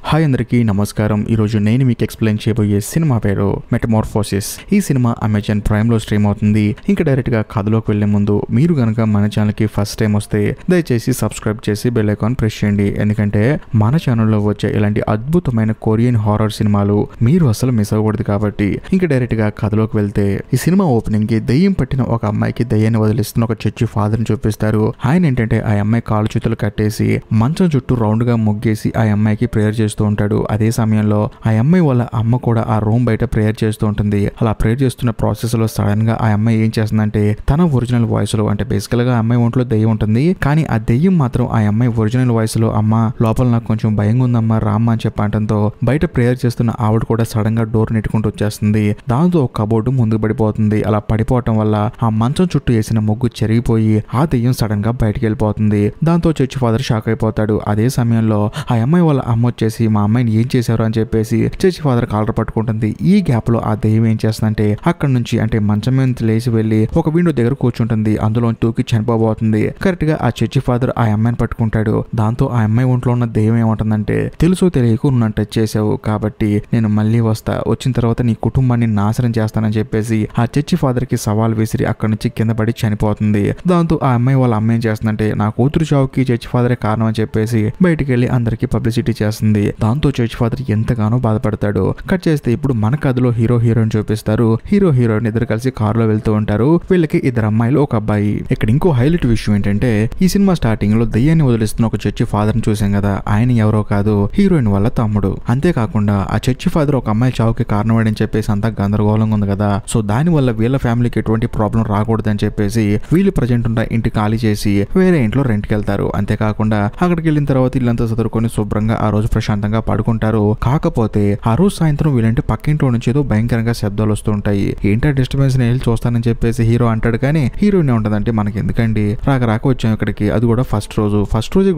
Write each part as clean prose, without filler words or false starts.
Hi అందరికీ నమస్కారం. ఈరోజు నేను మీకు ఎక్స్ప్లెయిన్ చేయబోయే సినిమా పేరు మెటమార్ఫోసిస్. ఈ సినిమా అమెజాన్ ప్రైమ్లో స్ట్రీమ్ అవుతుంది. ఇంకా డైరెక్ట్గా కథలోకి వెళ్లే ముందు మీరు కనుక మన ఛానల్కి ఫస్ట్ టైం వస్తే దయచేసి సబ్స్క్రైబ్ చేసి బెల్ ఐకాన్ ప్రెస్ చేయండి. ఎందుకంటే మన ఛానల్లో వచ్చే ఇలాంటి అద్భుతమైన కొరియన్ హారర్ సినిమాలు మీరు అసలు మిస్ అవ్వకూడదు. కాబట్టి ఇంకా డైరెక్ట్గా కథలోకి వెళ్తే ఈ సినిమా ఓపెనింగ్ కి దయ్యం పట్టిన ఒక అమ్మాయికి దయ్యాన్ని వదిలిస్తున్న ఒక చర్చి ఫాదర్ని చూపిస్తారు. ఆయన ఏంటంటే ఆ అమ్మాయి కాళ్ళు చేతులు కట్టేసి మంచం చుట్టూ రౌండ్ గా ముగ్గేసి ఆ అమ్మాయికి ప్రేయర్ చేస్తూ ఉంటాడు. అదే సమయంలో ఆ అమ్మాయి వాళ్ళ అమ్మ కూడా ఆ రూమ్ బయట ప్రేయర్ చేస్తూ ఉంటుంది. అలా ప్రేయర్ చేస్తున్న ప్రాసెస్ లో సడన్ గా ఆ అమ్మాయి ఏం చేస్తుందంటే తన ఒరిజినల్ వాయిస్ లో, అంటే బేసికల్ గా ఆ అమ్మాయి ఒంట్లో దెయ్యం ఉంటుంది, కానీ ఆ దెయ్యం మాత్రం ఆ అమ్మాయి ఒరిజినల్ వాయిస్ లో అమ్మ లోపల నాకు కొంచెం భయంగా ఉందమ్మా రామ్మ అని చెప్పడంతో బయట ప్రేయర్ చేస్తున్న ఆవిడ కూడా సడన్ గా డోర్ నెట్టుకుంటూ వచ్చేస్తుంది. దాంతో ఒక కబోర్డు ముందుకు పడిపోతుంది. అలా పడిపోవటం వల్ల ఆ మంచం చుట్టూ వేసిన ముగ్గు చెరిగిపోయి ఆ దెయ్యం సడన్ గా బయటకు వెళ్ళిపోతుంది. దాంతో చర్చి ఫాదర్ షాక్ అయిపోతాడు. అదే సమయంలో ఆ అమ్మాయి వాళ్ళ అమ్మ వచ్చేసి మా అమ్మాయిని ఏం చేశారు అని చెప్పేసి చర్చి ఫాదర్ కాలర్ పట్టుకుంటుంది. ఈ గ్యాప్ లో ఆ దెయ్యం ఏం చేస్తుందంటే అక్కడ నుంచి, అంటే మంచం మీద లేచి వెళ్లి ఒక విండో దగ్గర కూర్చుంటుంది. అందులో తూకి చనిపోబోతుంది. కరెక్ట్ గా ఆ చర్చి ఫాదర్ ఆ అమ్మాయిని పట్టుకుంటాడు. దాంతో ఆ అమ్మాయి ఒంట్లో ఉన్న దెయ్యం ఏమంటుందంటే తెలుసో తెలియకు నన్ను టచ్ చేసావు కాబట్టి నేను మళ్ళీ వస్తా, వచ్చిన తర్వాత నీ కుటుంబాన్ని నాశనం చేస్తానని చెప్పేసి ఆ చర్చి ఫాదర్ కి సవాల్ విసిరి అక్కడి నుంచి కింద పడి చనిపోతుంది. దాంతో ఆ అమ్మాయి వాళ్ళ అమ్మ ఏం చేస్తుందంటే నా కూతురు చావుకి చర్చి ఫాదరే కారణం అని చెప్పేసి బయటికి వెళ్లి అందరికి పబ్లిసిటీ చేస్తుంది. దాంతో చర్చి ఫాదర్ ఎంతగానో బాధపడతాడు. కట్ చేస్తే ఇప్పుడు మన కథలో హీరో హీరోయిన్ చూపిస్తారు. హీరో హీరోయిన్ ఇద్దరు కలిసి కారులో వెళ్తూ ఉంటారు. వీళ్ళకి ఇద్దరు అమ్మాయిలు ఒక అబ్బాయి. ఇక్కడ ఇంకో హైలైట్ విషయం ఏంటంటే ఈ సినిమా స్టార్టింగ్ లో దయ్యాన్ని వదిలిస్తున్న ఒక చర్చి ఫాదర్ ని చూసాం కదా, ఆయన ఎవరో కాదు హీరోయిన్ వాళ్ళ తమ్ముడు. అంతేకాకుండా ఆ చర్చి ఫాదర్ ఒక అమ్మాయి చావుకి కారణమని చెప్పేసి అంతా గందరగోళంగా ఉంది కదా, సో దాని వల్ల వీళ్ళ ఫ్యామిలీకి ఎటువంటి ప్రాబ్లం రాకూడదని చెప్పేసి వీళ్ళు ప్రజెంట్ ఉన్న ఇంటి ఖాళీ చేసి వేరే ఇంట్లో రెంట్కి వెళ్తారు. అంతేకాకుండా అక్కడికి వెళ్ళిన తర్వాత ఇల్లంతా చదువుకొని శుభ్రంగా ఆ రోజు ప్రశాంతంగా పడుకుంటారు. కాకపోతే ఆ రోజు సాయంత్రం వీళ్ళంటే పక్కింట్లో నుంచి ఏదో భయంకరంగా శబ్దాలు వస్తూ ఉంటాయి. ఏంటో డిస్టర్బెన్స్ నేను చూస్తానని చెప్పేసి హీరో అంటాడు. కానీ హీరోయిన్ ఉంటదంటే మనకి ఎందుకండి రాక వచ్చాం ఇక్కడికి, అది కూడా ఫస్ట్ రోజు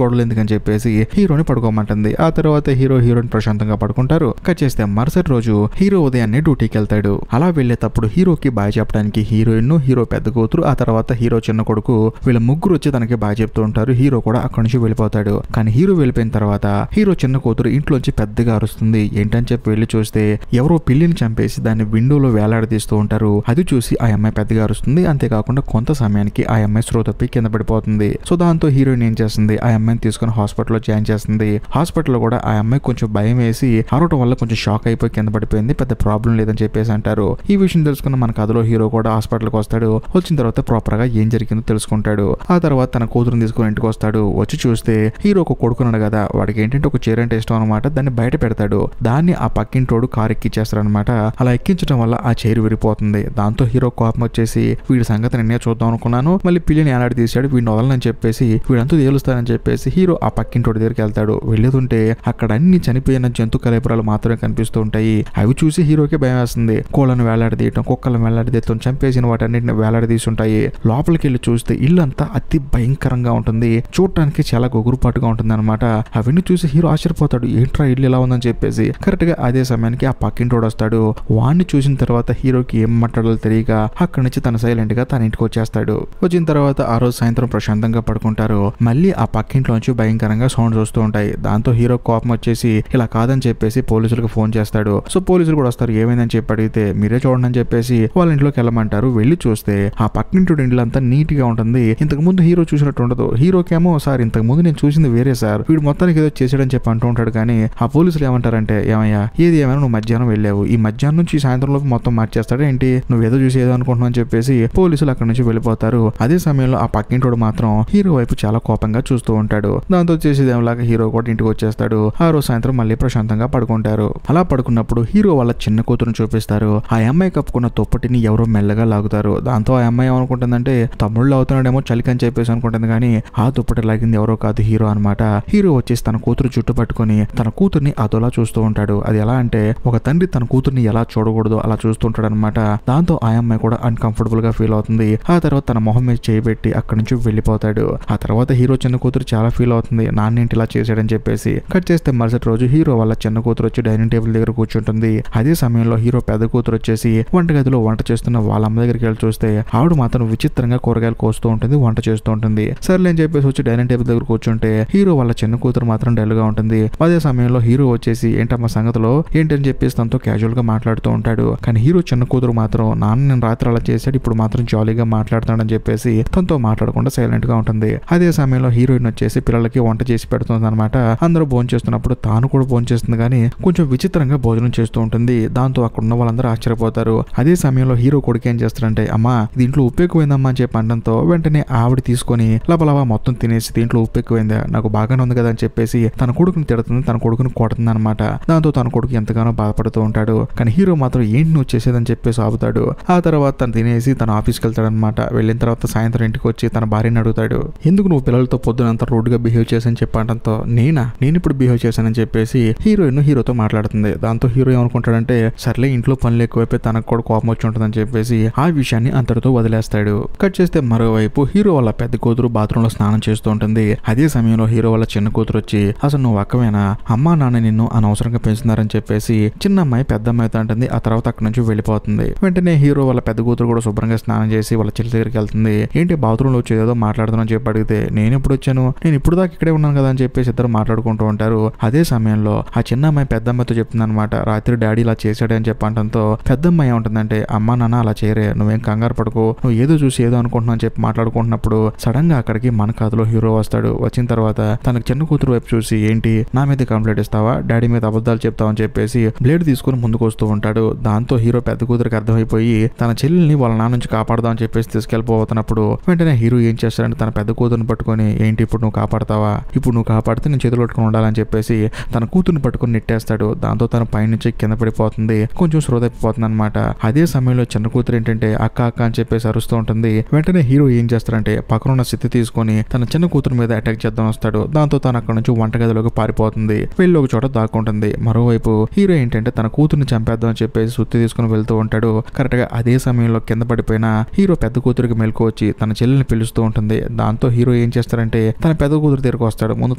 గొడవలు ఎందుకని చెప్పేసి హీరోని పడుకోమంటుంది. ఆ తర్వాత హీరోయిన్ ప్రశాంతంగా పడుకుంటారు. కట్ చేస్తే మరుసటి రోజు హీరో ఉదయాన్నే డ్యూటీకి వెళ్తాడు. అలా వెళ్లేటప్పుడు హీరోకి బాయ్ చెప్పడానికి హీరోయిన్, హీరో పెద్ద కూతురు, ఆ తర్వాత హీరో చిన్న కొడుకు వీళ్ళ ముగ్గురు వచ్చి తనకి బాయ్ చెప్తూ ఉంటారు. హీరో కూడా అక్కడి నుంచి వెళ్ళిపోతాడు. కానీ హీరో వెళ్ళిపోయిన తర్వాత హీరో చిన్న కూతురు ఇంట్లోంచి పెద్దగా అరుస్తుంది. ఏంటని చెప్పి వెళ్లి చూస్తే ఎవరో పిల్లిని చంపేసి దాన్ని విండోలో వేలాడదీస్తూ ఉంటారు. అది చూసి ఆ అమ్మాయి పెద్దగా అరుస్తుంది. అంతేకాకుండా కొంత సమయానికి ఆ అమ్మాయి స్పృహ తప్పి కింద పడిపోతుంది. సో దాంతో హీరోయిన్ ఏం చేస్తుంది, ఆ అమ్మాయిని తీసుకుని హాస్పిటల్లో జాయిన్ చేస్తుంది. హాస్పిటల్లో కూడా ఆ అమ్మాయి కొంచెం భయం వేసి అరవటం వల్ల కొంచెం షాక్ అయిపోయి కింద పడిపోయింది, పెద్ద ప్రాబ్లం లేదని చెప్పేసి అంటారు. ఈ విషయం తెలుసుకున్న మన కథలో హీరో కూడా హాస్పిటల్కి వస్తాడు. వచ్చిన తర్వాత ప్రాపర్ గా ఏం జరిగిందో తెలుసుకుంటాడు. ఆ తర్వాత తన కూతురుని తీసుకుని ఇంటికి వస్తాడు. వచ్చి చూస్తే హీరో ఒక కొడుకున్నాడు కదా, వాడికి ఏంటంటే ఒక చీర అంటే ఇష్టం అనమాట, దాన్ని బయట పెడతాడు. దాన్ని ఆ పక్కింటోడు కారు ఎక్కించేస్తారనమాట. అలా ఎక్కించడం వల్ల ఆ చైర్ విరిపోతుంది. దాంతో హీరో కోపం వచ్చేసి వీడి సంగతి నిన్నే చూద్దాం అనుకున్నాను, మళ్ళీ పిల్లిని ఏలాడి తీశాడు, వీడిని వదలని చెప్పేసి వీడంతా తేలుస్తానని చెప్పేసి హీరో ఆ పక్కింటోడి దగ్గరికి వెళ్తాడు. వెళ్ళేదుంటే అక్కడ అన్ని చనిపోయిన జంతు కలేపురాలు మాత్రమే కనిపిస్తూ ఉంటాయి. అవి చూసి హీరోకి భయం వేస్తుంది. కోళ్ళను వేలాడదీయటం, కుక్కలను వేలాడదీయటం, చంపేసిన వాటన్నిటిని వేలాడదీస్తుంటాయి. లోపలికి వెళ్ళి చూస్తే ఇల్లు అంతా అతి భయంకరంగా ఉంటుంది. చూడటానికి చాలా గొగురుపాటుగా ఉంటుంది అనమాట. అవన్నీ చూసి హీరో ఆశ్చర్యపోతాడు, ఏంట్రా ఇల్లు ఎలా ఉందని చెప్పేసి. కరెక్ట్ గా అదే సమయానికి ఆ పక్కింటోడు వస్తాడు. వాడిని చూసిన తర్వాత హీరోకి ఏం మాట్లాడాలో తెలియక అక్కడి నుంచి తన సైలెంట్ గా తన ఇంటికి వచ్చేస్తాడు. వచ్చిన తర్వాత ఆ రోజు సాయంత్రం ప్రశాంతంగా పడుకుంటారు. మళ్ళీ ఆ పక్కింట్లోంచి భయంకరంగా సౌండ్స్ వస్తూ ఉంటాయి. దాంతో హీరో కోపం వచ్చేసి ఇలా కాదని చెప్పేసి పోలీసులకు ఫోన్ చేస్తాడు. సో పోలీసులు కూడా వస్తారు. ఏమైందని చెప్పి అడిగితే మీరే చూడండి అని చెప్పేసి వాళ్ళ ఇంట్లోకి వెళ్ళమంటారు. వెళ్ళి చూస్తే ఆ పక్కింటోడి ఇంట్లో అంతా నీట్ గా ఉంటుంది. ఇంతకు ముందు హీరో చూసినట్టు ఉండదు. హీరోకేమో సార్ ఇంతకు ముందు నేను చూసింది వేరే సార్, వీడు మొత్తానికి ఏదో చేసాడని చెప్పి అంటూ ఉంటాడు. కానీ ఆ పోలీసులు ఏమంటారంటే ఏమయ్యా ఏది ఏమైనా నువ్వు మధ్యాహ్నం వెళ్ళావు, ఈ మధ్యాహ్నం నుంచి సాయంత్రంలోకి మొత్తం మార్చేస్తాడు ఏంటి, నువ్వు ఏదో చూసి ఏదో అనుకుంటున్నావు అని చెప్పేసి పోలీసులు అక్కడి నుంచి వెళ్ళిపోతారు. అదే సమయంలో ఆ పక్కింటోడు మాత్రం హీరో వైపు చాలా కోపంగా చూస్తూ ఉంటాడు. దాంతో చేసేదేలాగా హీరో కూడా ఇంటికి వచ్చేస్తాడు. ఆ రోజు సాయంత్రం మళ్ళీ ప్రశాంతంగా పడుకుంటారు. అలా పడుకున్నప్పుడు హీరో వాళ్ళ చిన్న కూతురుని చూపిస్తారు. ఆ అమ్మాయి కప్పుకున్న దుప్పటిని ఎవరో మెల్లగా లాగుతారు. దాంతో ఆ అమ్మాయి ఏమనుకుంటుందంటే తమ్ముళ్ళు అవుతున్నాడేమో చలికని చెప్పేసి అనుకుంటుంది. కానీ ఆ దుప్పటి లాగింది ఎవరో కాదు హీరో అనమాట. హీరో వచ్చేసి తన కూతురు చుట్టు పట్టుకొని తన కూతుర్ని అదోలా చూస్తూ ఉంటాడు. అది ఎలా అంటే ఒక తండ్రి తన కూతుర్ని ఎలా చూడకూడదు అలా చూస్తుంటాడు అనమాట. దాంతో ఆ అమ్మాయి కూడా అన్కంఫర్టబుల్ గా ఫీల్ అవుతుంది. ఆ తర్వాత తన మొహం మీద చేయబెట్టి అక్కడి నుంచి వెళ్ళిపోతాడు. ఆ తర్వాత హీరో చిన్న కూతురు చాలా ఫీల్ అవుతుంది, నాన్నేంటి ఇలా చేశాడని చెప్పేసి. కట్ చేస్తే మరుసటి రోజు హీరో వాళ్ళ చిన్న కూతురు వచ్చి డైనింగ్ టేబుల్ దగ్గర కూర్చుంటుంది. అదే సమయంలో హీరో పెద్ద కూతురు వచ్చేసి వంటగదిలో వంట చేస్తున్న వాళ్ళ అమ్మ దగ్గరికి వెళ్ళి చూస్తే ఆవిడ మాత్రం విచిత్రంగా కూరగాయలు కోస్తూ ఉంటుంది, వంట చేస్తూ ఉంటుంది. సర్లే అని చెప్పేసి వచ్చి డైనింగ్ టేబుల్ దగ్గర కూర్చుంటే హీరో వాళ్ళ చిన్న కూతురు మాత్రం డల్ గా ఉంటుంది. అదే అదే సమయంలో హీరో వచ్చేసి ఏంటమ్మా సంగతిలో ఏంటని చెప్పేసి తనతో క్యాజువల్ గా మాట్లాడుతూ ఉంటాడు. కానీ హీరో చిన్న కూతురు మాత్రం నాన్న నేను రాత్రి అలా చేశాడు, ఇప్పుడు మాత్రం జాలీగా మాట్లాడుతాడని చెప్పేసి తనతో మాట్లాడకుండా సైలెంట్ గా ఉంటుంది. అదే సమయంలో హీరోయిన్ వచ్చేసి పిల్లలకి వంట చేసి పెడుతుంది అనమాట. అందరూ భోజనం చేస్తున్నప్పుడు తాను కూడా భోజనం చేస్తుంది, కానీ కొంచెం విచిత్రంగా భోజనం చేస్తూ ఉంటుంది. దాంతో అక్కడ ఉన్న వాళ్ళందరూ ఆశ్చర్యపోతారు. అదే సమయంలో హీరో కొడుకు ఏం చేస్తాడంటే అమ్మా దీంట్లో ఉప్పు ఎక్కువైందమ్మా అని చెప్పి అనడంతో వెంటనే ఆవిడ తీసుకొని లబలబా మొత్తం తినేసి దీంట్లో ఉప్పు ఎక్కువైందా, నాకు బాగానే ఉంది కదా అని చెప్పేసి తన కొడుకుని తిడుతుంది, తన కొడుకుని కొడుతుంది అనమాట. దాంతో తన కొడుకు ఎంతగానో బాధపడుతూ ఉంటాడు. కానీ హీరో మాత్రం ఏంటి నువ్వు చేసేదని చెప్పేసి ఆపుతాడు. ఆ తర్వాత తను తినేసి తన ఆఫీస్కి వెళ్తాడు అనమాట. వెళ్ళిన తర్వాత సాయంత్రం ఇంటికి వచ్చి తన భార్యని అడుగుతాడు, ఎందుకు నువ్వు పిల్లలతో పొద్దునంత రోడ్ గా బిహేవ్ చేశాని చెప్పడంతో నేను ఇప్పుడు బిహేవ్ చేశానని చెప్పేసి హీరోయిన్ హీరోతో మాట్లాడుతుంది. దాంతో హీరో ఏమనుకుంటాడంటే సర్లే ఇంట్లో పనులు ఎక్కువైపోయి తనకు కూడా కోపం వచ్చి ఉంటుందని చెప్పేసి ఆ విషయాన్ని అంతటితో వదిలేస్తాడు. కట్ చేస్తే మరోవైపు హీరో వాళ్ళ పెద్ద కూతురు బాత్రూమ్ లో స్నానం చేస్తూ ఉంటుంది. అదే సమయంలో హీరో వాళ్ళ చిన్న కూతురు వచ్చి అసలు నువ్వు అక్కవేనా, అమ్మా నాన్న నిన్ను అనవసరంగా పెంచుతున్నారని చెప్పేసి చిన్న అమ్మాయి పెద్ద అమ్మాయితో అంటుంది. ఆ తర్వాత అక్కడి నుంచి వెళ్ళిపోతుంది. వెంటనే హీరో వాళ్ళ పెద్ద కూతురు కూడా శుభ్రంగా స్నానం చేసి వాళ్ళ చెల్లి దగ్గరికి వెళ్తుంది. ఏంటి బాత్రూమ్ లో వచ్చి ఏదో మాట్లాడుతున్నాను చెప్పి అడిగితే నేను ఎప్పుడు వచ్చాను, నేను ఇప్పుడు దాకా ఇక్కడే ఉన్నాను కదా అని చెప్పేసి ఇద్దరు మాట్లాడుకుంటూ ఉంటారు. అదే సమయంలో ఆ చిన్న అమ్మాయి పెద్ద అమ్మాయితో చెప్తుంది అనమాట, రాత్రి డాడీ ఇలా చేశాడు అని చెప్పడంతో పెద్ద అమ్మాయి ఏముంటుందంటే అమ్మా నాన్న అలా చేయరే, నువ్వేం కంగారు పడుకో, నువ్వు ఏదో చూసి ఏదో అనుకుంటున్నావు అని చెప్పి మాట్లాడుకుంటున్నప్పుడు సడన్ గా అక్కడికి మన కథలో హీరో వస్తాడు. వచ్చిన తర్వాత తనకు చిన్న కూతురు వైపు చూసి ఏంటి నా మీద కంప్లైంట్ ఇస్తావా, డాడీ మీద అబద్ధాలు చెప్తావా అని చెప్పేసి బ్లేడ్ తీసుకుని ముందుకు వస్తూ ఉంటాడు. దాంతో హీరో పెద్ద కూతురికి అర్థమైపోయి తన చెల్లెల్ని వాళ్ళ నాన్న నుంచి కాపాడదాం అని చెప్పేసి తీసుకెళ్లిపోతున్నప్పుడు వెంటనే హీరో ఏం చేస్తాడంటే తన పెద్ద కూతురుని పట్టుకొని ఏంటి ఇప్పుడు నువ్వు కాపాడతావా, ఇప్పుడు నువ్వు కాపాడితే నేను చేతులు పట్టుకుని ఉండాలని చెప్పేసి తన కూతురుని పట్టుకుని నెట్టేస్తాడు. దాంతో తన పైనుంచి కింద పడిపోతుంది, కొంచెం శ్రోతైపోతుంది అనమాట. అదే సమయంలో చిన్న కూతురు ఏంటంటే అక్క అక్క అని చెప్పేసి అరుస్తూ ఉంటుంది. వెంటనే హీరో ఏం చేస్తాడంటే పక్కన ఉన్న స్థితి తీసుకొని తన చిన్న కూతురు మీద అటాక్ చేద్దాం వస్తాడు. దాంతో తను అక్కడ నుంచి వంటగదిలోకి పారిపోతుంది, వెళ్ళి ఒక చోట దాక్కుంటుంది. మరోవైపు హీరో ఏంటంటే తన కూతురుని చంపేద్దాం అని చెప్పేసి సుత్తి తీసుకుని వెళ్తూ ఉంటాడు. కరెక్ట్ గా అదే సమయంలో కింద పడిపోయిన హీరో పెద్ద కూతురికి మెలకు వచ్చి తన చెల్లెల్ని పిలుస్తూ ఉంటుంది. దాంతో హీరో ఏం చేస్తారంటే తన పెద్ద కూతురు దగ్గరకు వస్తాడు, ముందు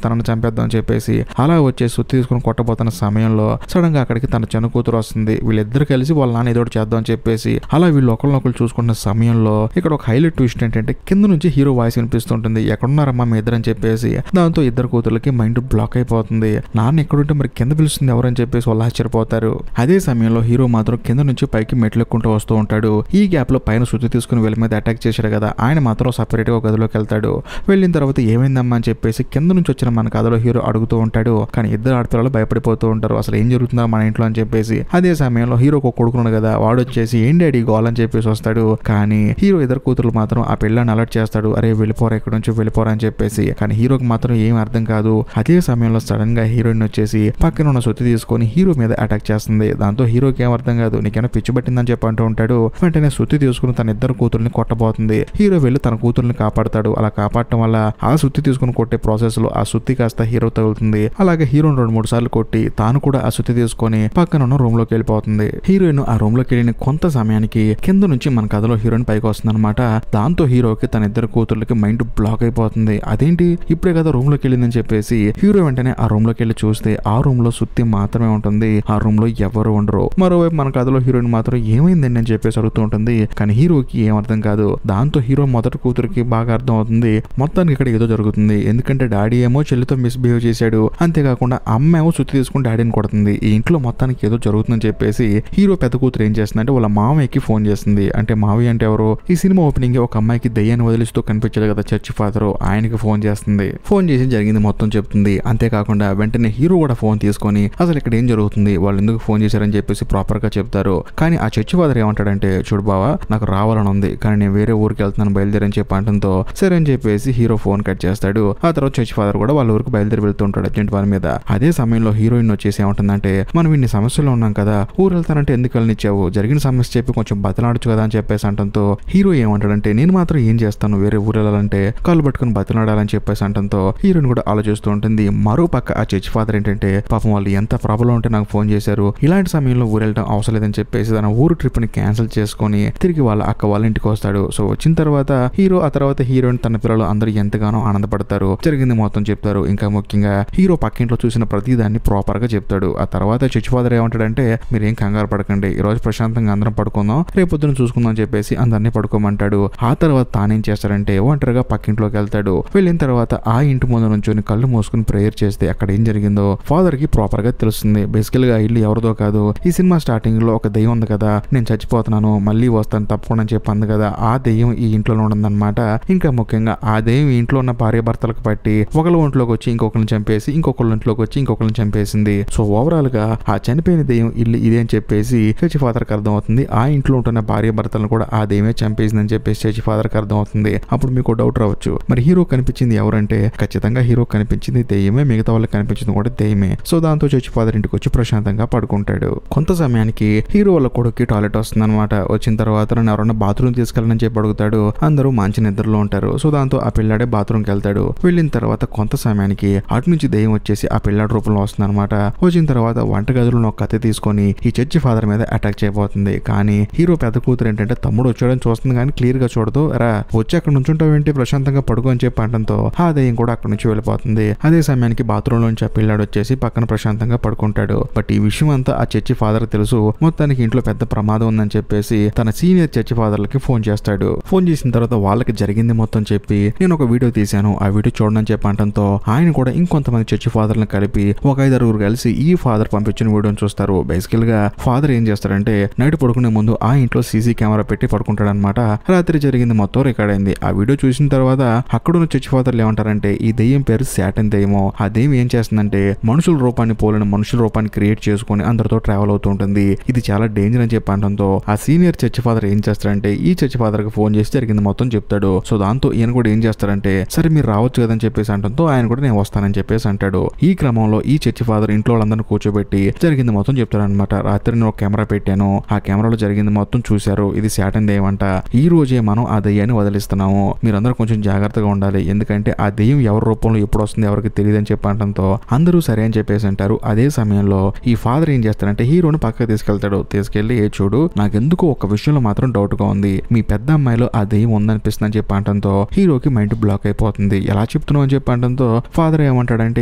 తనను చంపేద్దాం అని చెప్పేసి అలా వచ్చే సుత్తి తీసుకుని కొట్టబోతున్న సమయంలో సడన్ గా అక్కడికి తన చిన్న కూతురు వస్తుంది. వీళ్ళిద్దరు కలిసి వాళ్ళ నాన్న ఏదో చేద్దాం అని చెప్పేసి అలా వీళ్ళు ఒకరినొకరు చూసుకున్న సమయంలో ఇక్కడ ఒక హైలైట్ ట్విస్ట్ ఏంటంటే కింద నుంచి హీరో వాయిస్ వినిపిస్తుంటుంది, ఎక్కడున్నారమ్మా మీ ఇద్దరు అని చెప్పేసి. దాంతో ఇద్దరు కూతుర్లకి మైండ్ బ్లాక్ అయిపోతుంది. నాన్న ఎక్కడుంటే మరి కింద పిలుస్తుంది ఎవరని చెప్పేసి వాళ్ళు ఆశ్చర్యపోతారు. అదే సమయంలో హీరో మాత్రం కింద నుంచి పైకి మెట్లు ఎక్కుంటూ వస్తూ ఉంటాడు. ఈ గ్యాప్ లో పైన సుత్తి తీసుకుని వీళ్ళ మీద అటాక్ చేశాడు కదా, ఆయన మాత్రం సపరేట్ గా గదిలోకి వెళ్తాడు. వెళ్ళిన తర్వాత ఏమైందమ్మా అని చెప్పేసి కింద నుంచి వచ్చిన మన కథలో హీరో అడుగుతూ ఉంటాడు. కానీ ఇద్దరు ఆడపిల్లలు భయపడిపోతూ ఉంటారు, అసలు ఏం జరుగుతుందా మన ఇంట్లో అని చెప్పేసి. అదే సమయంలో హీరోకి ఒక కొడుకున్నాడు కదా, వాడు వచ్చేసి ఏం డాడీ గోల్ అని చెప్పేసి వస్తాడు. కానీ హీరో ఇద్దరు కూతురు మాత్రం ఆ పిల్లని అలర్ట్ చేస్తాడు, అరే వెళ్ళిపోరా ఇక్కడ నుంచి వెళ్ళిపోరా అని చెప్పేసి. కానీ హీరోకి మాత్రం ఏం అర్థం కాదు. అదే సమయంలో సడన్ గా హీరోయిన్ వచ్చేసి పక్కన ఉన్న సుత్తి తీసుకొని హీరో మీద అటాక్ చేస్తుంది. దాంతో హీరోకి ఏం అర్థం కాదు, నీకేమైనా పిచ్చి పట్టిందని చెప్పి అంటూ ఉంటాడు. వెంటనే సుత్తి తీసుకుని తన ఇద్దరు కూతుర్ని కొట్టబోతుంది. హీరో వెళ్ళి తన కూతుర్ని కాపాడతాడు. అలా కాపాడటం వల్ల ఆ సుత్తి తీసుకుని కొట్టే ప్రాసెస్ లో ఆ సుత్తి కాస్త హీరో తగులుతుంది. అలాగే హీరోని 2-3 సార్లు కొట్టి తాను కూడా ఆ సుత్తి తీసుకొని పక్కన ఉన్న రూమ్ లోకి వెళ్ళిపోతుంది. హీరోయిన్ ఆ రూమ్ లోకి వెళ్ళిన కొంత సమయానికి కింద నుంచి మన కథలో హీరోయిన్ పైకి వస్తుంది అనమాట. దాంతో హీరోకి తన ఇద్దరు కూతుర్లకి మైండ్ బ్లాక్ అయిపోతుంది. అదేంటి ఇప్పుడే కదా రూమ్ లోకి వెళ్ళిందని చెప్పేసి హీరో వెంటనే ఆ రూమ్ లోకి వెళ్ళి చూస్తే ఆ రూమ్ లో సుత్తి మాత్రమే ఉంటుంది, ఆ రూమ్ లో ఎవరు ఉండరు. మరోవైపు మన కథలో హీరోయిన్ మాత్రం ఏమైందండి అని చెప్పేసి అడుగుతూ ఉంటుంది. కానీ హీరోకి ఏం అర్థం కాదు. దాంతో హీరో మొదటి కూతురికి బాగా అర్థం అవుతుంది మొత్తానికి ఇక్కడ ఏదో జరుగుతుంది. ఎందుకంటే డాడీ ఏమో చెల్లితో మిస్బిహేవ్ చేశాడు, అంతేకాకుండా అమ్మ ఏమో సుత్తి తీసుకుని డాడీని కొడుతుంది. ఈ ఇంట్లో మొత్తానికి ఏదో జరుగుతుందని చెప్పేసి హీరో పెద్ద కూతురు ఏం చేస్తుందంటే వాళ్ళ మామయ్యకి ఫోన్ చేస్తుంది. అంటే మావయ్య అంటే ఎవరు, ఈ సినిమా ఓపెనింగ్ ఒక అమ్మాయికి దయ్యాన్ని వదిలిస్తూ కనిపించాడు కదా చర్చి ఫాదర్, ఆయనకి ఫోన్ చేస్తుంది. ఫోన్ చేసి జరిగింది మొత్తం చెప్తుంది. అంతేకాకుండా వెంటనే హీరో కూడా ఫోన్ తీసుకొని అసలు ఇక్కడ ఏం జరుగుతుంది, వాళ్ళు ఎందుకు ఫోన్ చేశారని చెప్పేసి ప్రాపర్ గా చెప్తారు. కానీ ఆ చర్చి ఫాదర్ ఏమంటాడంటే చూడు బావా నాకు రావాలని ఉంది, కానీ నేను వేరే ఊరికి వెళ్తున్నాను బయలుదేరని చెప్పి అంటంతో సరే అని చెప్పేసి హీరో ఫోన్ కట్ చేస్తాడు. ఆ తర్వాత చర్చి ఫాదర్ కూడా వాళ్ళ ఊరికి బయలుదేరి వెళ్తుంటాడు అర్జెంట్ పని మీద. అదే సమయంలో హీరోయిన్ వచ్చేసి ఏమంటుందంటే మనం ఇన్ని సమస్యలు ఉన్నాం కదా, ఊరు వెళ్తానంటే ఎందుకు వెళ్ళనిచ్చావు, జరిగిన సమస్య చెప్పి కొంచెం బతలాడచ్చు కదా అని చెప్పేసి అంటంతో హీరో ఏమంటాడంటే నేను మాత్రం ఏం చేస్తాను, వేరే ఊరు వెళ్ళాలంటే కాళ్ళు పట్టుకుని బతలాడాలని చెప్పేసి అంటంతో హీరోయిన్ కూడా ఆలోచిస్తూ ఉంటుంది. మరో పక్క ఆ చర్చి ఫాదర్ ఏంటంటే పాపం వాళ్ళు ఎంత ప్రాబ్లం ఉంటే నాకు ఫోన్ చేశారు, ఇలాంటి సమయంలో ఊరు వెళ్ళడం అవసరం లేదని చెప్పేసి తన ఊరు ట్రిప్ ని క్యాన్సిల్ చేసుకొని తిరిగి వాళ్ళ అక్క వాళ్ళ ఇంటికి వస్తాడు. సో వచ్చిన తర్వాత హీరో ఆ తర్వాత హీరోయిన్ తన పిల్లలు అందరూ ఎంతగానో ఆనందపడతారు, జరిగింది మొత్తం చెప్తారు. ఇంకా ముఖ్యంగా హీరో పక్కింట్లో చూసిన ప్రతిదాన్ని ప్రాపర్ గా చెప్తాడు. ఆ తర్వాత చర్చి ఫాదర్ ఏమంటాడంటే మీరేం కంగారు పడకండి, ఈ రోజు ప్రశాంతంగా అందరం పడుకుందాం, రేపొద్దున చూసుకుందాం అని చెప్పేసి అందరినీ పడుకోమంటాడు. ఆ తర్వాత తానేం చేస్తాడంటే ఒంటరిగా పక్కింట్లోకి వెళ్తాడు. వెళ్ళిన తర్వాత ఆ ఇంటి ముందు నుంచొని కళ్ళు మూసుకుని ప్రేయర్ చేస్తే అక్కడ ఏం జరిగిందో ఫాదర్ కి ప్రాపర్ గా తెలుస్తుంది. బేసికల్ గా ఇల్లు ఎవరిదో కాదు, ఈ సినిమా స్టార్టింగ్ లో ఒక దెయ్యం ఉంది కదా, నేను చచ్చిపోతున్నాను మళ్ళీ వస్తాను తప్పకుండా అని చెప్పి అంది కదా, ఆ దెయ్యం ఈ ఇంట్లోనే ఉందన్నమాట. ఇంకా ముఖ్యంగా ఆ దెయ్యం ఇంట్లో ఉన్న భార్య భర్తలకు పట్టి ఒకళ్ళ ఒంట్లోకి వచ్చి ఇంకొకరిని చంపేసి ఇంకొకళ్ళ ఒంట్లోకి వచ్చి ఇంకొకరిని చంపేసింది. సో ఓవరాల్ గా ఆ చనిపోయిన దెయ్యం ఇల్లు ఇదే అని చెప్పేసి చర్చి ఫాదర్ కి అర్థం అవుతుంది. ఆ ఇంట్లో ఉంటున్న భార్య భర్తలను కూడా ఆ దెయ్యమే చంపేసింది అని చెప్పేసి చర్చి ఫాదర్ కి అర్థం అవుతుంది. అప్పుడు మీకు డౌట్ రావచ్చు, మరి హీరో కనిపించింది ఎవరంటే ఖచ్చితంగా హీరో కనిపించింది దెయ్యమే, మిగతా వాళ్ళకి కనిపించింది కూడా దెయ్యమే. సో దాంతో చర్చి ఫాదర్ ఇంటికి వచ్చి ప్రశాంతంగా పడుకుంటాడు. కొంత సమయానికి హీరో వాళ్ళ కొడుక్కి టాయిలెట్ వస్తుంది అనమాట. వచ్చిన తర్వాత నన్ను ఎవరన్నా బాత్రూమ్ తీసుకెళ్ళని చెప్పి అడుగుతాడు. అందరూ మంచి నిద్రలో ఉంటారు. సో దాంతో ఆ పిల్లాడే బాత్రూమ్కి వెళ్తాడు. వెళ్ళిన తర్వాత కొంత సమయానికి అటు నుంచి దెయ్యం వచ్చేసి ఆ పిల్లాడి రూపంలో వస్తుంది అనమాట. వచ్చిన తర్వాత వంటగదిలో ఒక కత్తి తీసుకొని ఈ చర్చి ఫాదర్ మీద అటాక్ చేయబోతుంది. కానీ హీరో పెద్ద కూతురు ఏంటంటే తమ్ముడు వచ్చాడని చూస్తుంది కానీ క్లియర్ గా చూడదు. రా వచ్చి అక్కడ నుంచుంటావు ఏంటి, ప్రశాంతంగా పడుకో అని చెప్పి అనడంతో ఆ దెయ్యం కూడా అక్కడ నుంచి వెళ్ళిపోతుంది. అదే సమయానికి బాత్రూమ్ లోంచి ఆ పిల్లాడు వచ్చేసి పక్కన ప్రశాంతంగా పడుకుంటాడు. బట్ ఈ విషయం అంతా ఆ చర్చి ఫాదర్ తెలుసు. మొత్తానికి ఇంట్లో పెద్ద ప్రమాదం ఉందని చెప్పేసి తన సీనియర్ చర్చి ఫాదర్లకి ఫోన్ చేస్తాడు. ఫోన్ చేసిన తర్వాత వాళ్ళకి జరిగింది మొత్తం చెప్పి నేను ఒక వీడియో తీశాను, ఆ వీడియో చూడని చెప్పి అనడంతో ఆయన కూడా ఇంకొంతమంది చర్చి ఫాదర్లను కలిపి ఒక 5-6 కలిసి ఈ ఫాదర్ పంపించిన వీడియోని చూస్తారు. బేసికల్ గా ఫాదర్ ఏం చేస్తారంటే నైట్ పడుకునే ముందు ఆ ఇంట్లో సీసీ కెమెరా పెట్టి పడుకుంటాడు అనమాట. రాత్రి జరిగింది మొత్తం రికార్డ్ అయింది. ఆ వీడియో చూసిన తర్వాత అక్కడున్న చర్చి ఫాదర్లు ఏమంటారంటే ఈ దెయ్యం పేరు శాటన్ దెయ్యమో. ఆ దెయ్యం ఏం చేస్తుందంటే మనుషుల రూపాన్ని పోలిన మనుషుల రూపాన్ని క్రియేట్ చేసుకుని అందరితో ట్రావెల్ అవుతూ ఉంటుంది. ఇది చాలా డేంజర్ అని చెప్పి అనడంతో ఆ సీనియర్ చర్చి ఫాదర్ ఏం చేస్తారంటే ఈ చర్చి ఫాదర్ కి ఫోన్ చేసి జరిగింది మొత్తం చెప్తాడు. సో దాంతో ఈయన కూడా ఏం చేస్తారంటే సరే మీరు రావచ్చు కదని చెప్పేసి అనడంతో ఆయన కూడా నేను వస్తానని చెప్పేసి అంటాడు. ఈ క్రమంలో ఈ చర్చి ఫాదర్ ఇంట్లో వాళ్ళందరినీ కూర్చోబెట్టి జరిగింది మొత్తం చెప్తాడు అనమాట. రాత్రి నేను ఒక కెమెరా పెట్టాను, ఆ కెమెరాలో జరిగింది మొత్తం చూశారు, ఇది శాటన్ దెయ్యం అంట. ఈ రోజే మనం ఆ దెయ్యాన్ని వదిలిస్తున్నాము, మీరందరూ కొంచెం జాగ్రత్తగా ఉండాలి, ఎందుకంటే ఆ దెయ్యం ఎవరి రూపంలో ఎప్పుడు వస్తుంది ఎవరికి తెలియదు అని చెప్పి అనడంతో అందరూ సరే అని చెప్పేసి అంటారు. అదే సమయంలో ఈ ఫాదర్ ఏం చేస్తారంటే హీరోని పక్కకి తీసుకెళ్తాడు. తీసుకెళ్లి చూడు నాకెందుకు ఒక విషయంలో మాత్రం డౌట్ గా ఉంది, మీ పెద్ద అమ్మాయిలో ఆ దెయ్యం ఉందనిపిస్తుంది అని చెప్పి అనడంతో హీరోకి మైండ్ బ్లాక్ అయిపోతుంది. ఎలా చెప్తున్నావు అని చెప్పి అనడంతో ఫాదర్ ఏమంటాడంటే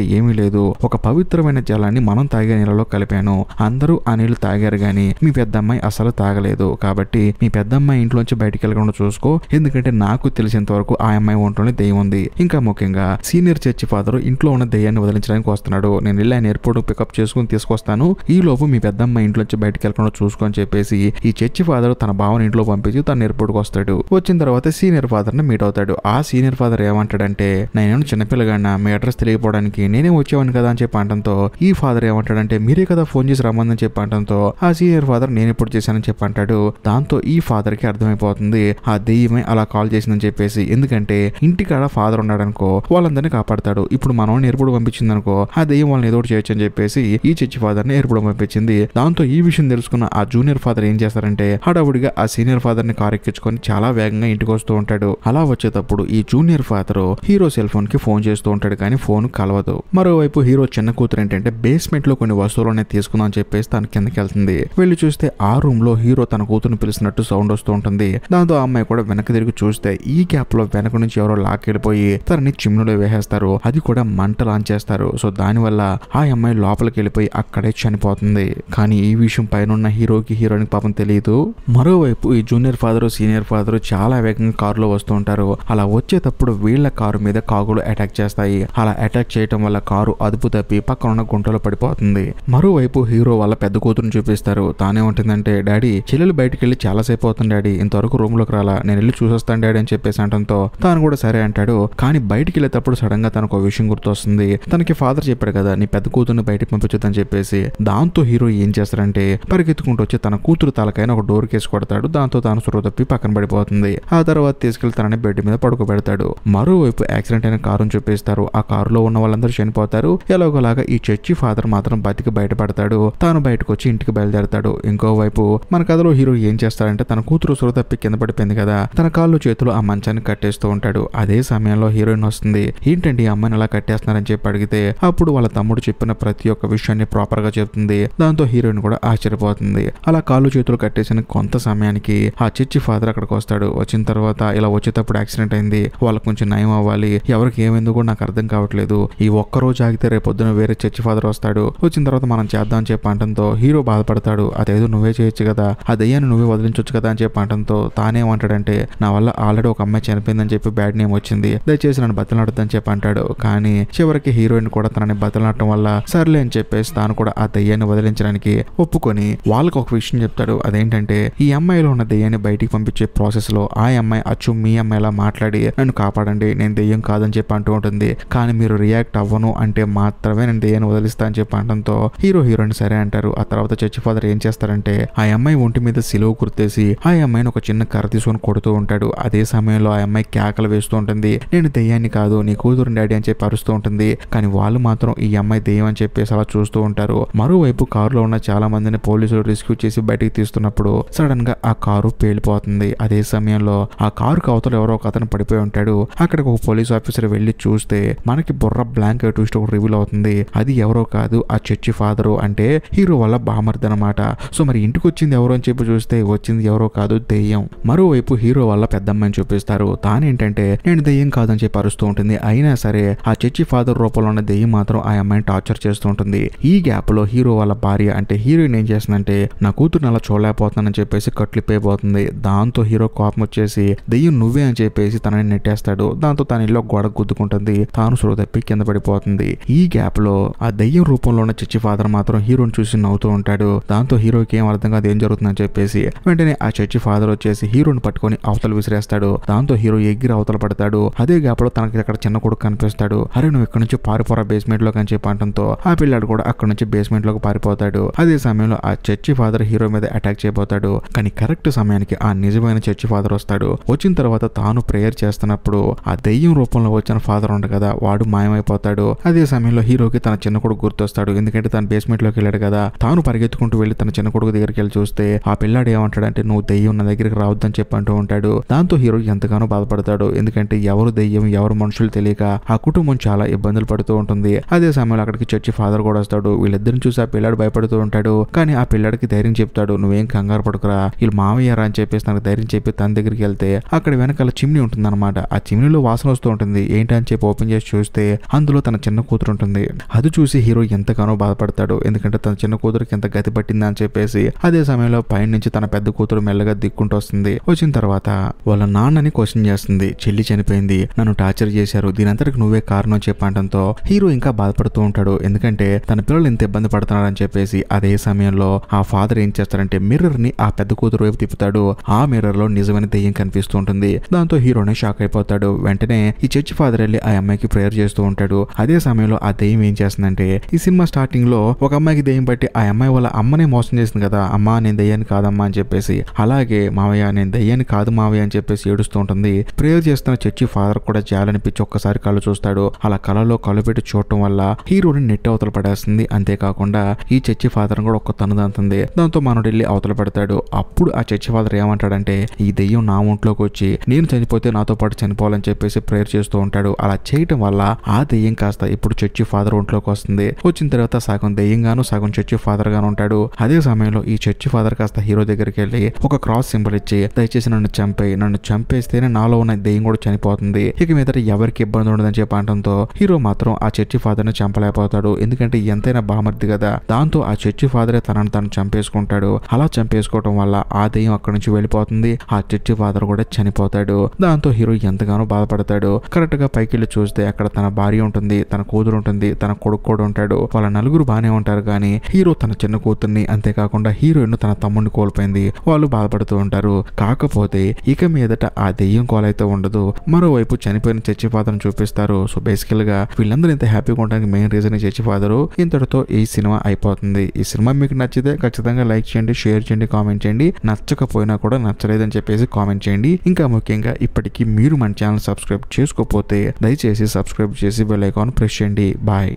ఏమీ లేదు, ఒక పవిత్రమైన జలాన్ని మనం తాగే నీళ్ళలో కలిపాను, అందరూ ఆ నీళ్లు తాగారు గాని మీ పెద్ద అమ్మాయి అసలు తాగలేదు, కాబట్టి మీ పెద్ద అమ్మాయి ఇంట్లోంచి బయటికి వెళ్ళకుండా చూసుకో, ఎందుకంటే నాకు తెలిసినంత వరకు ఆ అమ్మాయి ఒంట్లోనే దెయ్యం ఉంది. ఇంకా ముఖ్యంగా సీనియర్ చర్చి ఫాదర్ ఇంట్లో ఉన్న దెయ్యాన్ని వదిలించడానికి వస్తున్నాడు, నేను వెళ్ళి ఆయన ఎయిర్పోర్ట్ పికప్ చేసుకుని తీసుకొస్తాను, ఈ లోపు మీ పెద్ద అమ్మాయి ఇంట్లోంచి బయటికి వెళ్ళకుండా చూసుకొని చెప్పేసి ఈ చర్చి ఫాదర్ తన భావన ఇంట్లో పంపించి తన ఎయిర్పోర్ట్ కి వస్తాడు. వచ్చిన తర్వాత సీనియర్ ఫాదర్ ని మీట్ అవుతాడు. ఆ సీనియర్ ఫాదర్ ఏమంటాడంటే నేనేమో చిన్నపిల్లగాడినా మీ అడ్రస్ తెలియకపోవడానికి నేనే వచ్చేవాడిని కదా అని చెప్పి అనడంతో ఈ ఫాదర్ ఏమంటాడంటే మీరే కదా ఫోన్ చేసి రమ్మందని చెప్పి అనడంతో ఆ సీనియర్ ఫాదర్ నేను ఎప్పుడు చేశానని చెప్పి అంటాడు. దాంతో ఈ ఫాదర్ కి అర్థమైపోతుంది ఆ దెయ్యమే అలా కాల్ చేసిందని చెప్పేసి, ఎందుకంటే ఇంటికాడ ఫాదర్ ఉన్నాడనుకో వాళ్ళందరినీ కాపాడతాడు, ఇప్పుడు మనం ఎయిర్పోర్ట్ పంపించింది అనుకో ఆ దెయ్యం వాళ్ళని ఏదో చేయొచ్చు అని చెప్పేసి ఈ చర్చి ఫాదర్ ని ఎయిర్పోర్ట్ పంపించింది. దాంతో ఈ విషయం తెలుసుకున్న ఆ జూనియర్ ఫాదర్ ఏం చేస్తారంటే హడావుడిగా ఆ సీనియర్ ఫాదర్ ని కారు ఎక్కించుకొని చాలా వేగంగా ఇంటికి వస్తూ ఉంటాడు. అలా వచ్చేటప్పుడు ఈ junior father hero cell phone కి ఫోన్ చేస్తూ ఉంటాడు కానీ ఫోన్ కలవదు. మరోవైపు హీరో చిన్న కూతురు ఏంటంటే బేస్మెంట్ లో కొన్ని వస్తువులనే తీసుకుందాం అని చెప్పేసి తన కిందకి వెళ్తుంది. వెళ్ళి చూస్తే ఆ రూమ్ లో హీరో తన కూతురుని పిలిచినట్టు సౌండ్ వస్తూ ఉంటుంది. దాంతో ఆ అమ్మాయి కూడా వెనక్కి తిరిగి చూస్తే ఈ గ్యాప్ లో వెనక నుంచి ఎవరో లాక్కెళ్ళిపోయి తనని చిమ్నులో వేసేస్తారు, అది కూడా మంట లాంచ్ చేస్తారు. సో దానివల్ల ఆ అమ్మాయి లోపలికి వెళ్ళిపోయి అక్కడే చనిపోతుంది. కానీ ఈ విషయం పైన హీరోకి హీరోయిన్ పాపం తెలియదు. మరోవైపు ఈ జూనియర్ ఫాదర్ సీనియర్ ఫాదర్ చాలా వేగంగా కారులో వస్తూ ఉంటారు. అలా వచ్చేటప్పుడు వీళ్ళ కారు మీద కాకులు అటాక్ చేస్తాయి. అలా అటాక్ చేయటం వల్ల కారు అదుపు తప్పి పక్కన ఉన్న గుంటలో పడిపోతుంది. మరోవైపు హీరో వాళ్ళ పెద్ద కూతురుని చూపిస్తారు. తానే ఉంటుందంటే డాడీ చెల్లెలు బయటికి వెళ్ళి చాలా సేపు అవుతుంది డాడీ, ఇంతవరకు రూమ్ లోకి రాలా, నేను వెళ్ళి చూసొస్తాను డాడీ అని చెప్పేసి అనడంతో తాను కూడా సరే అంటాడు. కానీ బయటికి వెళ్ళేటప్పుడు సడన్ గా తనకు ఒక విషయం గుర్తొస్తుంది. తనకి ఫాదర్ చెప్పాడు కదా నీ పెద్ద కూతురుని బయటికి పంపించొద్దని చెప్పేసి. దాంతో హీరో ఏం చేస్తారంటే పరిగెత్తుకుంటూ వచ్చి తన కూతురు తలకైన ఒక డోర్ కేసు కొడతాడు. దాంతో తాను సురవ తప్పి పక్కన పడిపోతుంది. ఆ తర్వాత తీసుకెళ్లి తనని బెడ్ మీద పడుకోబెడతాడు. మరోవైపు యాక్సిడెంట్ అయిన కారుని చూపిస్తారు. ఆ కారులో ఉన్న వాళ్ళందరూ చనిపోతారు. ఎలాగోలాగా ఈ చర్చి ఫాదర్ మాత్రం బతికి బయటపడతాడు. తాను బయటకు వచ్చి ఇంటికి బయలుదేరతాడు. ఇంకోవైపు మన కథలో హీరో ఏం చేస్తాడంటే తన కూతురు సురవ తప్పి కింద పడిపోయింది కదా, తన కాళ్ళు చేతులు ఆ మంచాన్ని కట్టేస్తూ ఉంటాడు. అదే సమయంలో హీరోయిన్ వస్తుంది. ఏంటండి ఈ అమ్మాయిని అలా కట్టేస్తున్నారని చెప్పి అడిగితే అప్పుడు వాళ్ళ తమ్ముడు చెప్పిన ప్రతి ఒక్క విషయాన్ని ప్రాపర్ గా చెప్తుంది. దాంతో హీరోయిన్ కూడా ఆశ్చర్యపోతుంది. అలా కాళ్ళు చేతులు కట్టేసిన కొంత సమయానికి ఆ చర్చి ఫాదర్ అక్కడికి వస్తాడు. వచ్చిన తర్వాత ఇలా వచ్చేటప్పుడు యాక్సిడెంట్ అయింది, వాళ్ళకి కొంచెం నయం అవ్వాలి, ఎవరికి ఏమైందో కూడా నాకు అర్థం కావట్లేదు, ఈ ఒక్క రోజు ఆగితే రేపు పొద్దున వేరే చర్చి ఫాదర్ వస్తాడు, వచ్చిన తర్వాత మనం చేద్దాం అని చెప్పి అనడంతో హీరో బాధపడతాడు. అదేదో నువ్వే చేయొచ్చు కదా, ఆ దయ్యాన్ని నువ్వే వదిలించొచ్చు కదా అని చెప్పి అనడంతో తానేమంటాడంటే నా వల్ల ఆల్రెడీ ఒక అమ్మాయి చనిపోయిందని చెప్పి బ్యాడ్ నేమ్ వచ్చింది, దయచేసి నన్ను బతిలాడొద్దని చెప్పి అంటాడు. కానీ చివరికి హీరోయిన్ కూడా కూడా తనని బదలనటం వల్ల సర్లే అని చెప్పేసి తాను కూడా ఆ దయ్యాన్ని వదిలించడానికి ఒప్పుకొని వాళ్ళకి ఒక విషయం చెప్తాడు. అదేంటంటే ఈ అమ్మాయిలో ఉన్న దయ్యాన్ని బయటికి పంపించే ప్రాసెస్ లో ఆ అమ్మాయి అచ్చు మీ అమ్మాయిలా మాట్లాడి నన్ను కాపాడండి, నేను దెయ్యం కాదని చెప్పి అంటూ ఉంటుంది. కానీ మీరు రియాక్ట్ అవ్వను అంటే మాత్రమే నేను దెయ్యాన్ని వదిలిస్తా అని చెప్పి అనడంతో హీరోయిన్ సరే అంటారు. ఆ తర్వాత చర్చి ఫాదర్ ఏం చేస్తారంటే ఆ అమ్మాయి ఒంటి మీద సిలువ కుర్తేసి ఆ అమ్మాయిని ఒక చిన్న కర్ర తీసుకొని కొడుతూ ఉంటాడు. అదే సమయంలో ఆ అమ్మాయి కేకలు వేస్తూ ఉంటుంది, నేను దెయ్యాన్ని కాదు నీ కూతురు డాడీ అని చెప్పి అరుస్తూ ఉంటుంది. కానీ వాళ్ళు మాత్రం ఈ అమ్మాయి దెయ్యం అని చెప్పేసి అలా చూస్తూ ఉంటారు. మరోవైపు కారులో ఉన్న చాలా మందిని పోలీసులు రెస్క్యూ చేసి బయటికి తీస్తున్నప్పుడు సడన్ గా ఆ కారు పేలిపోతుంది. అదే సమయంలో ఆ కారు అవతల ఎవరో ఒక అతను పడిపోయి ఉంటాడు. అక్కడికి ఒక పోలీస్ ఆఫీసర్ వెళ్లి చూస్తే మనకి బుర్ర బ్లాంక్ ట్విస్ట్ ఒకటి రివీల్ అవుతుంది. అది ఎవరో కాదు ఆ చర్చి ఫాదరు, అంటే హీరో వల్ల బామర్ది అనమాట. సో మరి ఇంటికి వచ్చింది ఎవరో అని చెప్పి చూస్తే వచ్చింది ఎవరో కాదు దెయ్యం. మరోవైపు హీరో వల్ల పెద్దమ్మాయిని చూపిస్తారు. తానేంటంటే నేను దెయ్యం కాదని చెప్పి అరుస్తూ ఉంటుంది. అయినా సరే ఆ చర్చి ఫాదర్ రూపంలో ఉన్న దెయ్యం మాత్రం ఆ అమ్మాయిని టార్చర్ చేస్తూ ఉంటుంది. ఈ గ్యాప్ లో హీరో వాళ్ళ భార్య అంటే హీరోయిన్ ఏం చేస్తుందంటే నా కూతురుని అలా చూడలేకపోతున్నానని చెప్పేసి కట్లిపోయిపోతుంది. దాంతో హీరో కోపం వచ్చేసి దెయ్యం నువ్వే అని చెప్పేసి తనని నెట్టేస్తాడు. దాంతో తన ఇల్లు గోడ గుద్దుకుంటుంది. తాను సుడు తప్పి కింద పడిపోతుంది. ఈ గ్యాప్ లో ఆ దెయ్యం రూపంలో ఉన్న చర్చి ఫాదర్ మాత్రం హీరోని చూసి నవ్వుతూ ఉంటాడు. దాంతో హీరోకి ఏం అర్థం కాదు ఏం జరుగుతుందని చెప్పేసి వెంటనే ఆ చర్చి ఫాదర్ వచ్చేసి హీరోని పట్టుకొని అవతల విసిరేస్తాడు. దాంతో హీరో ఎగిరి అవతల పడతాడు. అదే గ్యాప్ లో తనకి అక్కడ చిన్న కొడుకు కనిపిస్తాడు. అరే నువ్వు ఇక్కడ నుంచి పారిపోరా బేస్మెంట్ లోకి అని చెప్పి అనడంతో ఆ పిల్లాడు కూడా అక్కడ నుంచి బేస్మెంట్ లోకి పారిపోతాడు. అదే సమయంలో ఆ చర్చి ఫాదర్ హీరో మీద అటాక్ చేయబోతాడు. కానీ కరెక్ట్ సమయానికి ఆ నిజమైన చర్చి ఫాదర్ వస్తాడు. వచ్చిన తర్వాత తాను ప్రేయర్ చేస్తున్నప్పుడు ఆ దెయ్యం రూపంలో వచ్చిన ఫాదర్ ఉండ కదా వాడు మాయమైపోతాడు. అదే సమయంలో హీరోకి తన చిన్న కొడుకు గుర్తొస్తాడు. ఎందుకంటే తన బేస్మెంట్ లోకి వెళ్ళాడు కదా. తాను పరిగెత్తుకుంటూ వెళ్లి తన చిన్న కొడుకు దగ్గరికి వెళ్ళి చూస్తే ఆ పిల్లాడు ఏమంటాడంటే నువ్వు దెయ్యం నా దగ్గరికి రావద్దని చెప్పి అంటూ ఉంటాడు. దాంతో హీరో ఎంతగానో బాధపడతాడు. ఎందుకంటే ఎవరు దెయ్యం ఎవరు మనుషులు తెలియక ఆ కుటుంబం చాలా ఇబ్బందులు పడుతూ ఉంటుంది. అదే సమయంలో అక్కడికి చర్చి ఫాదర్ కూడా వస్తాడు. వీళ్ళిద్దరిని చూసి ఆ పిల్లాడు భయపడుతూ ఉంటాడు. కానీ ఆ పిల్లాడికి ధైర్యం చెప్తాడు, నువ్వేం కంగారు పడుకురా వీళ్ళు మావయ్యారా అని చెప్పేసి నాకు ధైర్యం చెప్పి తన దగ్గరికి వెళ్తే అక్కడ వెనకాల చిమ్నీ ఉంటుంది అనమాట. ఆ చిమ్నీలో వాసన వస్తూ ఉంటుంది. ఏంటని చెప్పి ఓపెన్ చేసి చూస్తే అందులో తన చిన్న కూతురు ఉంటుంది. అది చూసి హీరో ఎంతగానో బాధపడతాడు. ఎందుకంటే తన చిన్న కూతురికి ఎంత గతి పట్టింది అని చెప్పేసి. అదే సమయంలో పైన నుంచి తన పెద్ద కూతురు మెల్లగా దిక్కుంటూ వస్తుంది. వచ్చిన తర్వాత వాళ్ళ నాన్నని క్వశ్చన్ చేస్తుంది. చెల్లి చనిపోయింది, నన్ను టార్చర్ చేశారు, దీనంతటికి నువ్వే కారణం చెప్పంటంతో హీరో ఇంకా బాధపడుతూ ఉంటాడు. ఎందుకంటే తన పిల్లలు ఎంత ఇబ్బంది పడుతున్నారని చెప్పేసి. అదే సమయంలో ఆ ఫాదర్ ఏం చేస్తారంటే మిర్రర్ ని ఆ పెద్ద కూతురు వైపు తిప్పుతాడు. ఆ మిర్రర్ లో నిజమైన దెయ్యం కనిపిస్తూ ఉంటుంది. దాంతో హీరోనే షాక్ అయిపోతాడు. వెంటనే ఈ చర్చి ఫాదర్ వెళ్ళి ఆ అమ్మాయికి ప్రేయర్ చేస్తూ ఉంటాడు. అదే సమయంలో ఆ దెయ్యం ఏం చేస్తుందంటే ఈ సినిమా స్టార్టింగ్ లో ఒక అమ్మాయికి దెయ్యం బట్టి ఆ అమ్మాయి వాళ్ళ అమ్మనే మోసం చేసింది కదా, అమ్మా నేను దెయ్యాన్ని కాదమ్మా అని చెప్పేసి. అలాగే మావయ్య నేను దెయ్యాన్ని కాదు మావయ్య అని చెప్పేసి ఏడుస్తూ ఉంటుంది. ప్రేయర్ చేస్తున్న చర్చి ఫాదర్ కూడా జాలనిపించి ఒక్కసారి కళ్ళు చూస్తాడు. అలా కళ్ళలో కళ్ళు పెట్టి చూడటం వల్ల హీరోని నెట్ అవతల పడేస్తుంది. అంతేకాకుండా ఈ చర్చి ఫాదర్ కూడా ఒక్క తనుదంతుంది. దాంతో మనోడు వెళ్ళి అవతల పెడతాడు. అప్పుడు ఆ చర్చి ఫాదర్ ఏమంటాడంటే ఈ దెయ్యం నా ఒంట్లోకి వచ్చి నేను చనిపోతే నాతో పాటు చనిపోవాలని చెప్పేసి ప్రేయర్ చేస్తూ ఉంటాడు. అలా చేయటం వల్ల ఆ దెయ్యం కాస్త ఇప్పుడు చర్చి ఫాదర్ ఒంట్లోకి వస్తుంది. వచ్చిన తర్వాత సగం దెయ్యంగాను సగం చర్చి ఫాదర్ గాను ఉంటాడు. అదే సమయంలో ఈ చర్చి ఫాదర్ కాస్త హీరో దగ్గరికి వెళ్ళి ఒక క్రాస్ సింబల్ ఇచ్చి దయచేసి నన్ను చంపేయి, నన్ను చంపేస్తేనే నాలో ఉన్న దెయ్యం కూడా చనిపోతుంది, ఇక మీదట ఎవరికి ఇబ్బంది ఉండదని చెప్పి అనడంతో హీరో మాత్రం ఆ చర్చి ఫాదర్ ని చంపలేకపోతాడు. ఎందుకంటే ఎంతైనా బామర్ది కదా. దాంతో ఆ చర్చి ఫాదరే తనను తను చంపేసుకుంటాడు. అలా చంపేసుకోవడం వల్ల ఆ దెయ్యం అక్కడి నుంచి వెళ్ళిపోతుంది. ఆ చర్చి ఫాదర్ కూడా చనిపోతాడు. దాంతో హీరో ఎంతగానో బాధపడతాడు. కరెక్ట్ గా పైకి వెళ్ళి చూస్తే అక్కడ తన భార్య ఉంటుంది, తన కూతురు ఉంటుంది, తన కొడుకు కూడా ఉంటాడు. వాళ్ళ నలుగురు బానే ఉంటారు. కానీ హీరో తన చిన్న కూతుర్ని అంతేకాకుండా హీరోయిన్ తన తమ్ముడిని కోల్పోయింది. వాళ్ళు బాధపడుతూ ఉంటారు. కాకపోతే ఇక మీదట ఆ దెయ్యం కోలైతే ఉండదు. మరోవైపు చనిపోయిన చర్చి ఫాదర్ చూపిస్తారు. సో బేసికల్ గా వీళ్ళందరూ ఇంత హ్యాపీగా ఉండడానికి మెయిన్ రీజన్ చర్చి ఫాదరు. ఇంతటితో ఈ సినిమా అయిపోతుంది. ఈ సినిమా మీకు నచ్చితే ఖచ్చితంగా లైక్ చేయండి, షేర్ చేయండి, కామెంట్ చేయండి. నచ్చకపోయినా కూడా నచ్చలేదని చెప్పేసి కామెంట్ చేయండి. ఇంకా ముఖ్యంగా ఇప్పటికీ మీరు మన ఛానల్ సబ్స్క్రైబ్ చేసుకోకపోతే దయచేసి సబ్స్క్రైబ్ చేసి బెల్ ఐకాన్ ప్రెస్ చేయండి. బాయ్.